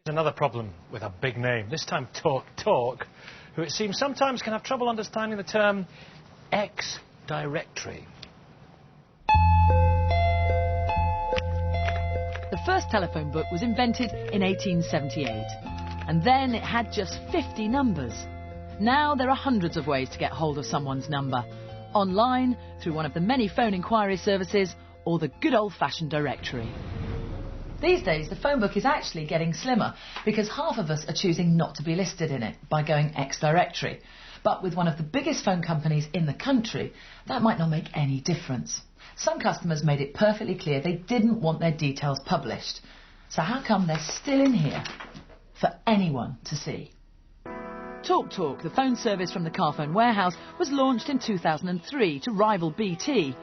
Another problem with a big name, this time TalkTalk, who it seems sometimes can have trouble understanding the term X-directory. The first telephone book was invented in 1878, and then it had just 50 numbers. Now there are hundreds of ways to get hold of someone's number. Online, through one of the many phone inquiry services, or the good old-fashioned directory. These days, the phone book is actually getting slimmer because half of us are choosing not to be listed in it by going X-directory. But with one of the biggest phone companies in the country, that might not make any difference. Some customers made it perfectly clear they didn't want their details published. So how come they're still in here for anyone to see? TalkTalk, the phone service from the Carphone Warehouse, was launched in 2003 to rival BT.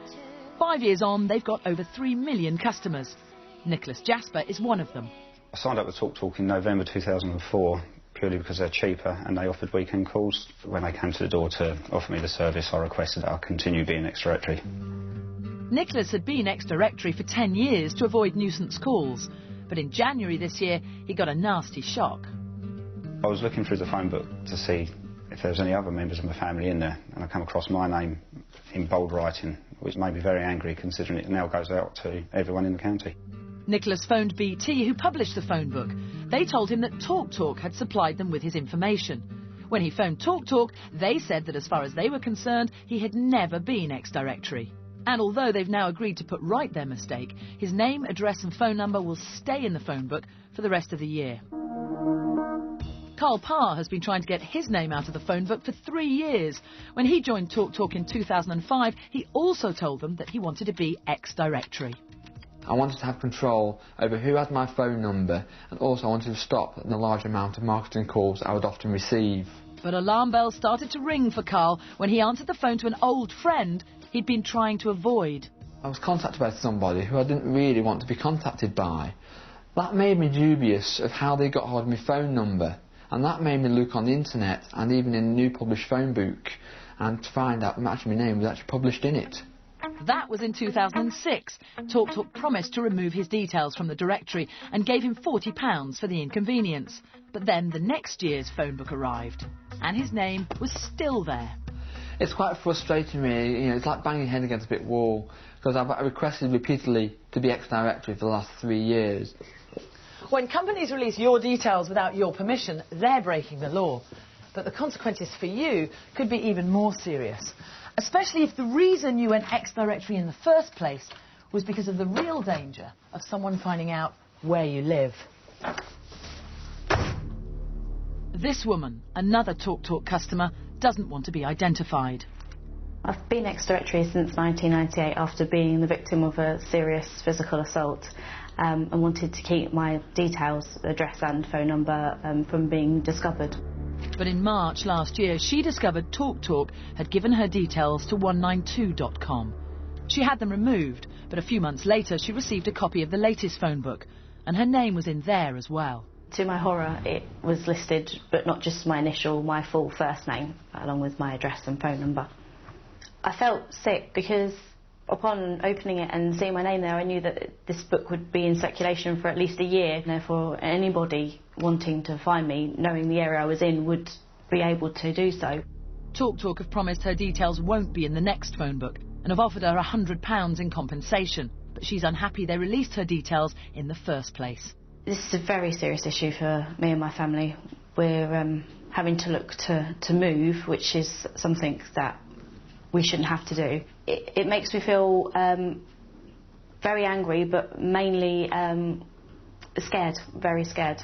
5 years on, they've got over 3 million customers. Nicholas Jasper is one of them. I signed up with TalkTalk in November 2004 purely because they're cheaper and they offered weekend calls. When they came to the door to offer me the service, I requested that I continue being X-directory. Nicholas had been X-directory for 10 years to avoid nuisance calls, but in January this year he got a nasty shock. I was looking through the phone book to see if there was any other members of my family in there, and I come across my name in bold writing, which made me very angry considering it now goes out to everyone in the county. Nicholas phoned BT, who published the phone book. They told him that TalkTalk had supplied them with his information. When he phoned TalkTalk, they said that as far as they were concerned, he had never been X-directory. And although they've now agreed to put right their mistake, his name, address and phone number will stay in the phone book for the rest of the year. Carl Parr has been trying to get his name out of the phone book for 3 years. When he joined TalkTalk in 2005, he also told them that he wanted to be X-directory. I wanted to have control over who had my phone number, and also I wanted to stop the large amount of marketing calls I would often receive. But alarm bells started to ring for Carl when he answered the phone to an old friend he'd been trying to avoid. I was contacted by somebody who I didn't really want to be contacted by. That made me dubious of how they got hold of my phone number, and that made me look on the internet and even in the new published phone book and to find out that actually my name was actually published in it. That was in 2006. TalkTalk promised to remove his details from the directory and gave him £40 for the inconvenience. But then the next year's phone book arrived, and his name was still there. It's quite frustrating really, it's like banging your head against a brick wall, because I've requested repeatedly to be X-directory for the last 3 years. When companies release your details without your permission, they're breaking the law. But the consequences for you could be even more serious, especially if the reason you went X-directory in the first place was because of the real danger of someone finding out where you live. This woman, another TalkTalk customer, doesn't want to be identified. I've been X-directory since 1998 after being the victim of a serious physical assault and wanted to keep my details, address and phone number from being discovered. But in March last year, she discovered TalkTalk had given her details to 192.com. She had them removed, but a few months later she received a copy of the latest phone book, and her name was in there as well. To my horror, it was listed, but not just my initial, my full first name, along with my address and phone number. I felt sick because upon opening it and seeing my name there, I knew that this book would be in circulation for at least a year. Therefore, anybody wanting to find me, knowing the area I was in, would be able to do so. TalkTalk have promised her details won't be in the next phone book and have offered her £100 in compensation. But she's unhappy they released her details in the first place. This is a very serious issue for me and my family. We're having to look to move, which is something that we shouldn't have to do. It makes me feel very angry, but mainly scared, very scared.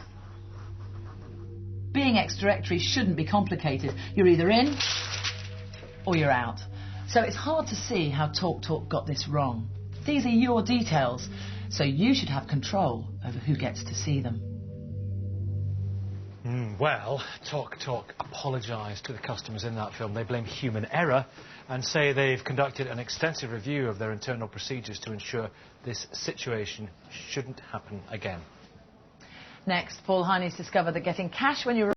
Being X-directory shouldn't be complicated. You're either in or you're out. So it's hard to see how TalkTalk got this wrong. These are your details, so you should have control over who gets to see them. Well, TalkTalk apologised to the customers in that film. They blame human error and say they've conducted an extensive review of their internal procedures to ensure this situation shouldn't happen again. Next, Paul Heine's discovered that getting cash when you're